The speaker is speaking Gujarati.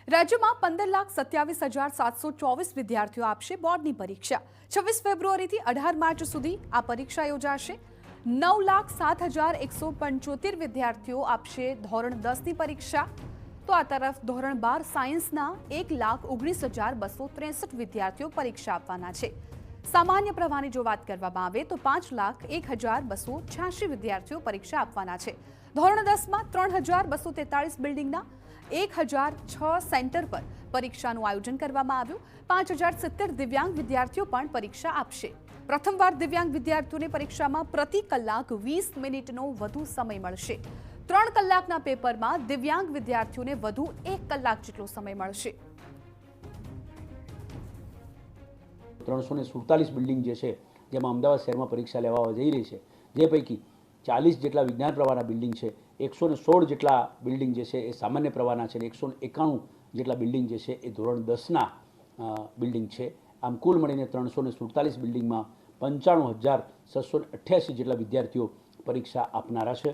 રાજ્યમાં 15,27,724 વિદ્યાર્થીઓ આપશે બોર્ડની પરીક્ષા। 26 ફેબ્રુઆરીથી 18 માર્ચ સુધી આ પરીક્ષા યોજાશે। 9,07,175 વિદ્યાર્થીઓ આપશે ધોરણ 10ની પરીક્ષા। તો આ તરફ ધોરણ 12 સાયન્સના 1,19,263 વિદ્યાર્થીઓ પરીક્ષા આપવાના છે। સામાન્ય પ્રવાહની જો વાત કરવામાં આવે તો 5,01,286 વિદ્યાર્થીઓ પરીક્ષા આપવાના છે। ધોરણ 10માં 3,243 બિલ્ડિંગના 1,006 સેન્ટર પર પરીક્ષાનું આયોજન કરવામાં આવ્યું। 5,070 દિવ્યાંગ વિદ્યાર્થીઓ પણ પરીક્ષા આપશે। પ્રથમવાર દિવ્યાંગ વિદ્યાર્થીઓને પરીક્ષામાં પ્રતિ કલાક 20 મિનિટનો વધુ સમય મળશે। 3 કલાકના પેપરમાં દિવ્યાંગ વિદ્યાર્થીઓને વધુ 1 કલાક જેટલો સમય મળશે। 347 બિલ્ડિંગ જે છે જેમાં અમદાવાદ શહેરમાં પરીક્ષા લેવા જઈ રહી છે, જે પૈકી 40 જેટલા વિજ્ઞાન પ્રવાહના બિલ્ડિંગ છે, 116 જેટલા બિલ્ડિંગ જે છે એ સામાન્ય પ્રવાહના છે, 191 જેટલા બિલ્ડિંગ જે છે એ ધોરણ 10ના બિલ્ડિંગ છે। આમ કુલ મળીને 347 બિલ્ડિંગમાં 95,688 જેટલા વિદ્યાર્થીઓ પરીક્ષા આપનારા છે।